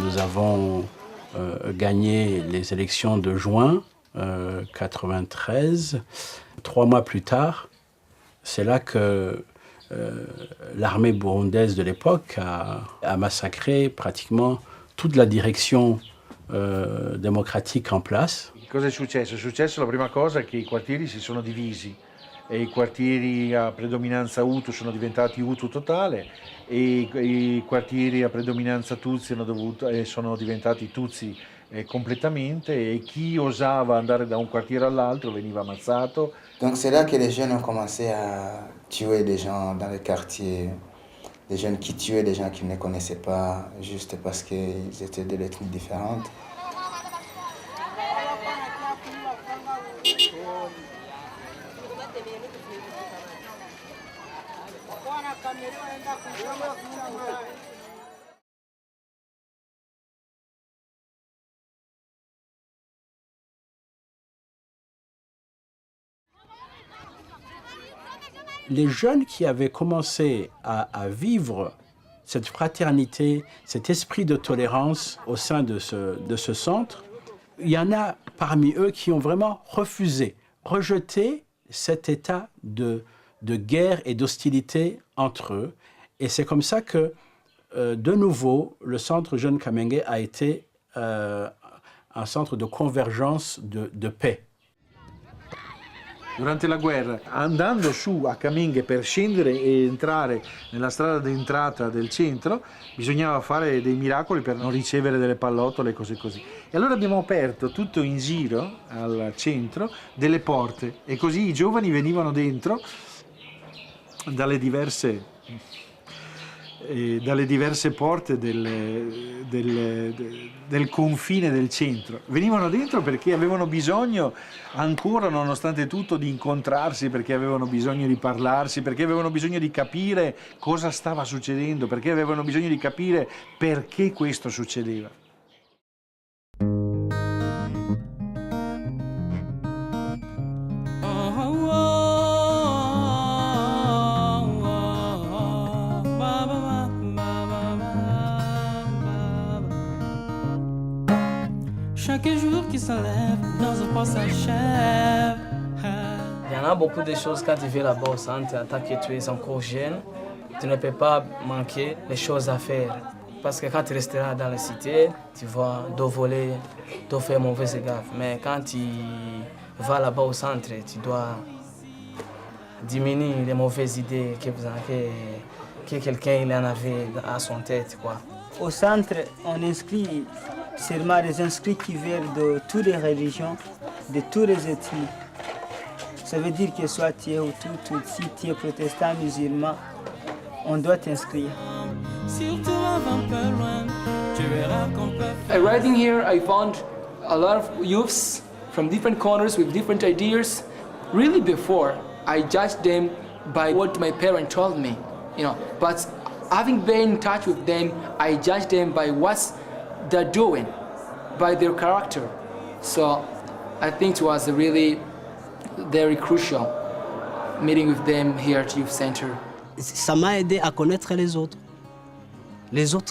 Nous avons gagné les élections de juin 93. 3 mois plus tard, c'est là que l'armée burundaise de l'époque a massacré pratiquement toute la direction démocratique en place. Cosa è successo? È successo la prima cosa che i quartieri si sono divisi e i quartieri a predominanza Hutu sono diventati Hutu totale e i quartieri a predominanza Tutsi sono diventati Tutsi completamente e chi osava andare da un quartiere all'altro veniva ammazzato. Donc c'est là que les jeunes ont commencé à tuer des gens dans les quartiers, des jeunes qui tuaient des gens qu'ils ne connaissaient pas juste parce qu'ils étaient de l'ethnie différente. Les jeunes qui avaient commencé à vivre cette fraternité, cet esprit de tolérance au sein de ce centre, il y en a parmi eux qui ont vraiment rejeté cet état de guerre et d'hostilité entre eux. Et c'est comme ça que, de nouveau, le centre Jeune Kamenge a été un centre de convergence de paix. Durante la guerra, andando su a Kamenge per scendere e entrare nella strada d'entrata del centro, bisognava fare dei miracoli per non ricevere delle pallottole e cose così. E allora abbiamo aperto tutto in giro al centro delle porte e così i giovani venivano dentro dalle diverse porte del confine del centro. Venivano dentro perché avevano bisogno, ancora nonostante tutto, di incontrarsi, perché avevano bisogno di parlarsi, perché avevano bisogno di capire cosa stava succedendo, perché avevano bisogno di capire perché questo succedeva. Chaque jour qui s'enlève, dans un pas s'achève. Il y en a beaucoup de choses quand tu viens là-bas au centre, en tant que tu es encore jeune, tu ne peux pas manquer les choses à faire. Parce que quand tu resteras dans la cité, tu vas voler, faire mauvais gaffe. Mais quand tu vas là-bas au centre, tu dois diminuer les mauvaises idées que quelqu'un en avait à son tête, quoi. Au centre, on inscrit seulement des inscrits qui viennent de toutes les religions, de toutes les ethnies. Ça veut dire que soit tu es Hutu, Tutsi, tu es protestant, musulman, on doit t'inscrire. Arriving here, I found a lot of youths from different corners with different ideas. Really before, I judged them by what my parents told me, but having been in touch with them, I judge them by what they're doing, by their character. So I think it was really very crucial meeting with them here at Youth Center. Ça m'a aidé à connaître les autres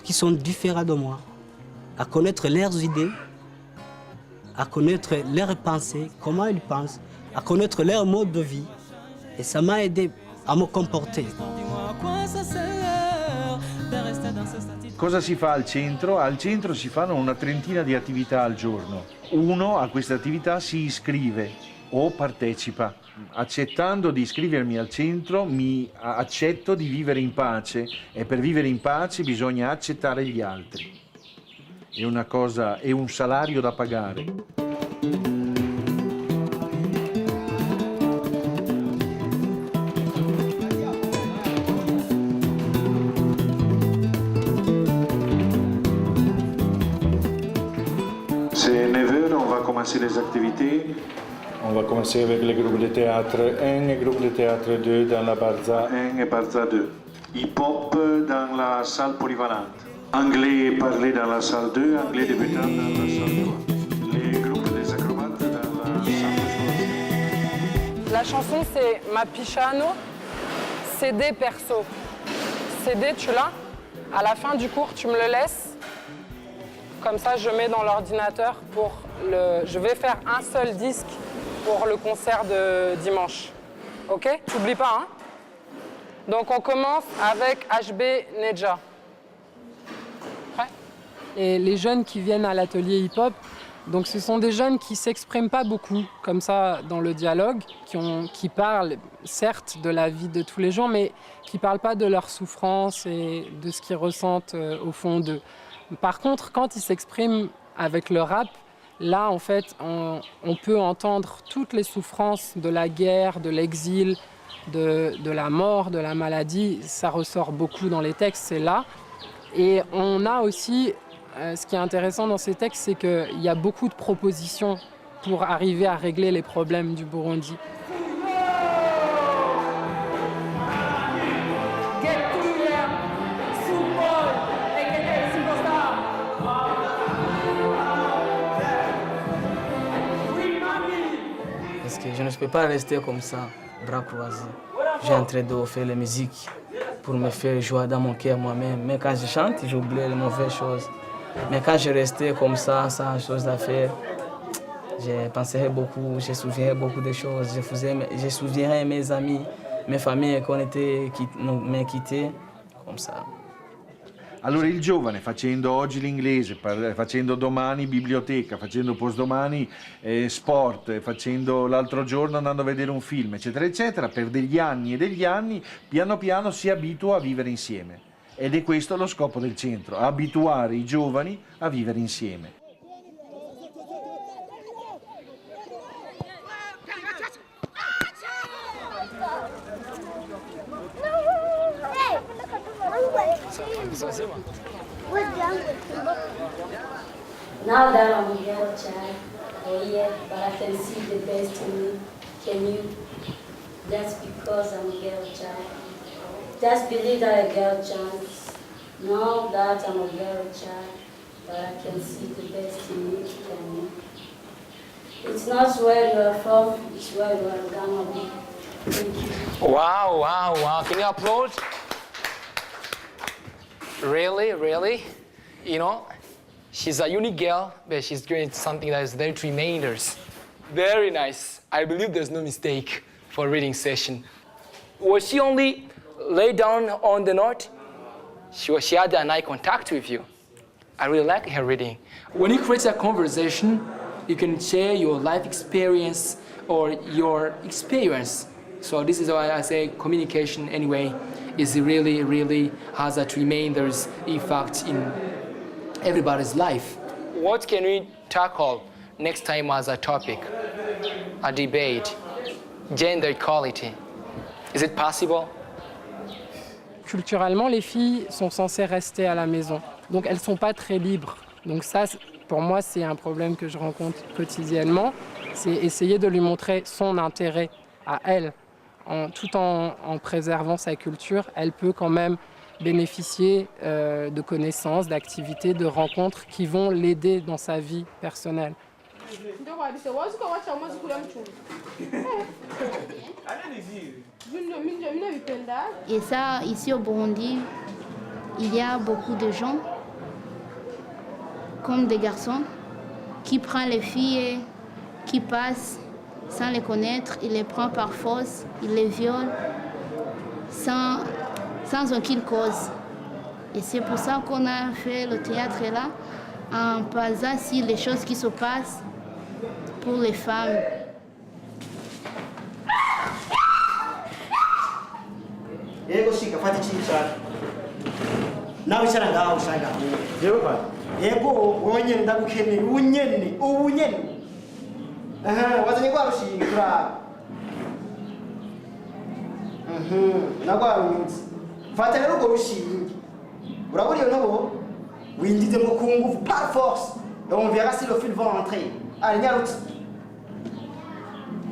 qui sont différents de moi, à connaître leurs idées, à connaître leurs pensées, comment ils pensent, à connaître leur mode de vie. Et ça m'a aidé à me comporter. Cosa si fa al centro? Al centro si fanno una trentina di attività al giorno. Uno a queste attività si iscrive o partecipa. Accettando di iscrivermi al centro mi accetto di vivere in pace e per vivere in pace bisogna accettare gli altri. È un salario da pagare. C'est 9h, on va commencer les activités. On va commencer avec le groupe de théâtre 1 et groupe de théâtre 2 dans la Barza 1 et Barza 2. Hip-hop dans la salle polyvalente. Anglais parlé dans la salle 2, anglais débutant dans la salle 3. Les groupes des acrobates dans la salle de sport. La chanson c'est Ma Pichano, CD perso. CD tu l'as, à la fin du cours tu me le laisses Comme ça, je mets dans l'ordinateur pour le... Je vais faire un seul disque pour le concert de dimanche. Ok? T'oublies pas, hein? Donc on commence avec HB Neja. Prêt? Et les jeunes qui viennent à l'atelier hip-hop, donc ce sont des jeunes qui s'expriment pas beaucoup comme ça dans le dialogue, qui parlent certes de la vie de tous les jours, mais qui parlent pas de leur souffrance et de ce qu'ils ressentent au fond d'eux. Par contre, quand ils s'expriment avec le rap, là en fait on peut entendre toutes les souffrances de la guerre, de l'exil, de la mort, de la maladie. Ça ressort beaucoup dans les textes, c'est là. Et on a aussi... ce qui est intéressant dans ces textes, c'est qu'il y a beaucoup de propositions pour arriver à régler les problèmes du Burundi. Parce que je ne peux pas rester comme ça, bras croisés. J'ai en train de faire la musique pour me faire joie dans mon cœur moi-même. Mais quand je chante, j'oublie les mauvaises choses. Mais quand je restais comme ça, sans chose à faire, je pensais beaucoup, je souviens beaucoup de choses. Je souviens mes amis, mes familles qui m'ont quitté, comme ça. Allora il giovane, facendo oggi l'inglese, facendo domani biblioteca, facendo postdomani sport, facendo l'altro giorno andando a vedere un film, eccetera, eccetera, per degli anni e degli anni, piano piano si abitua a vivere insieme. Ed è questo lo scopo del centro, abituare i giovani a vivere insieme. Now that I'm a girl child, but I can see the best in me. Can you? That's because I'm a girl child. Just believe that a girl child. Now that I'm a girl child, but I can see the best in me. Can you? It's not where you are from, it's where you are gonna be. Thank you. Wow, wow, wow. Can you applaud? Really, really? You know, she's a unique girl, but she's doing something that is very tremendous. Very nice. I believe there's no mistake for reading session. Was she only lay down on the note? She had an eye contact with you. I really like her reading. When you create a conversation, you can share your life experience or your experience. So this is why I say communication anyway is really, really has a tremendous effect in everybody's life. What can we tackle next time as a topic? A debate, gender equality. Is it possible? Culturellement, les filles sont censées rester à la maison. Donc elles ne sont pas très libres. Donc ça, pour moi, c'est un problème que je rencontre quotidiennement. C'est essayer de lui montrer son intérêt à elle. Tout en préservant sa culture, elle peut quand même bénéficier de connaissances, d'activités, de rencontres qui vont l'aider dans sa vie personnelle. Et ça, ici au Burundi, il y a beaucoup de gens, comme des garçons, qui prennent les filles, qui passent sans les connaître, il les prend par force, il les viole sans aucune cause. Et c'est pour ça qu'on a fait le théâtre là, en basant sur les choses qui se passent pour les femmes. wazanye kwa rushinga turaba nagwa runyutse fata rero urwo rushinge urabura iyo ntobo winjize mu kungufu par force et on verra si le fil va rentrer allez nyarutse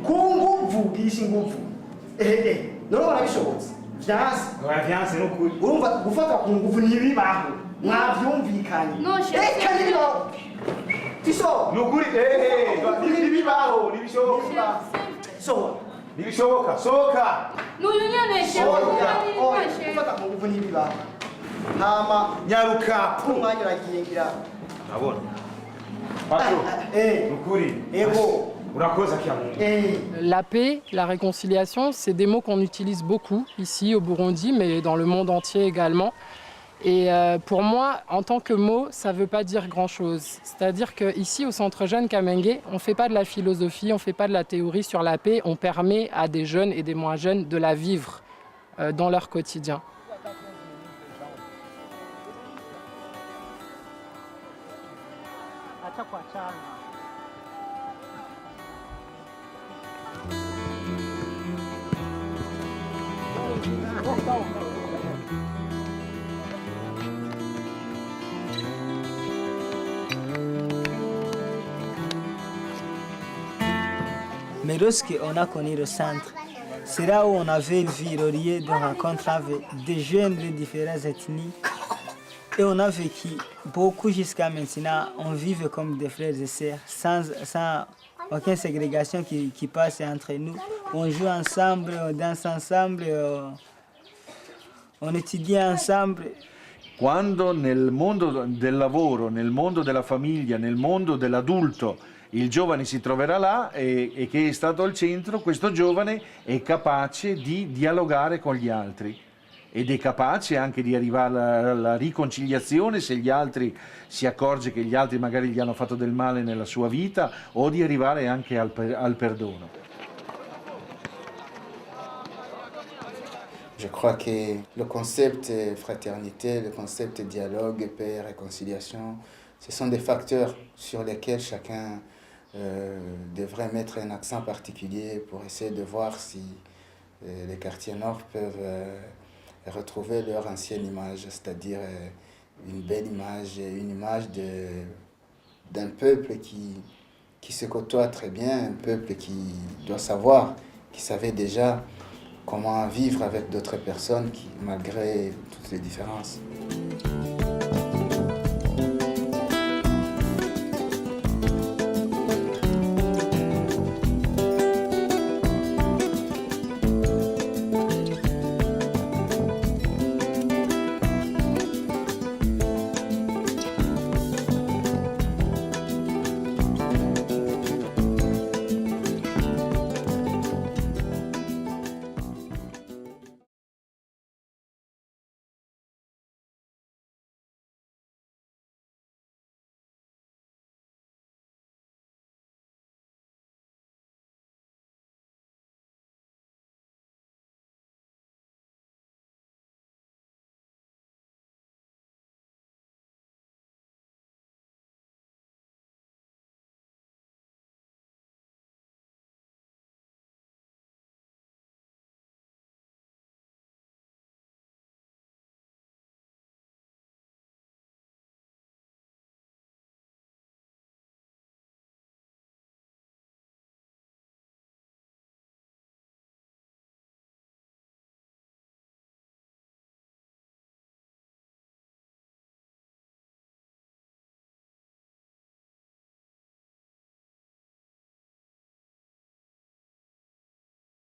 kungufu bwishi ngufu none barabishobotse vyanse n'ukuri urumva gufata kungufu ntibibaho mwavyumvikanye reka nibibaho Tiso, nukuri nibibaho nibishoboka. So, nibishoboka. Soka. Nunyonyeshe. Ufata mu nguvu nibibaho. Nama nyaruka umwanya uragiye ngira. Lavoro. Patro, Mukuri, una cosa che La paix, la réconciliation, c'est des mots qu'on utilise beaucoup ici au Burundi, mais dans le monde entier également. Et pour moi, en tant que mot, ça ne veut pas dire grand-chose. C'est-à-dire qu'ici, au Centre Jeune Kamenge, on ne fait pas de la philosophie, on ne fait pas de la théorie sur la paix, on permet à des jeunes et des moins jeunes de la vivre dans leur quotidien. Mais lorsqu'on a connu le centre, c'est là où on avait vu relié de rencontres avec des jeunes de différentes ethnies. Et on a vécu beaucoup jusqu'à maintenant. On vit comme des frères et sœurs, sans aucune ségrégation qui passe entre nous. On joue ensemble, on danse ensemble, on étudie ensemble. Quando nel mondo del lavoro, nel mondo della famiglia, nel mondo dell'adulto, il giovane si troverà là e che è stato al centro, questo giovane è capace di dialogare con gli altri ed è capace anche di arrivare alla riconciliazione se gli altri si accorge che gli altri magari gli hanno fatto del male nella sua vita, o di arrivare anche al perdono. Je crois que le concept fraternité, le concept dialogue, paix, réconciliation, ce sont des facteurs sur lesquels chacun devrait mettre un accent particulier pour essayer de voir si les quartiers nord peuvent retrouver leur ancienne image, c'est-à-dire une belle image, une image d'un peuple qui se côtoie très bien, un peuple qui doit savoir, qui savait déjà comment vivre avec d'autres personnes malgré toutes les différences.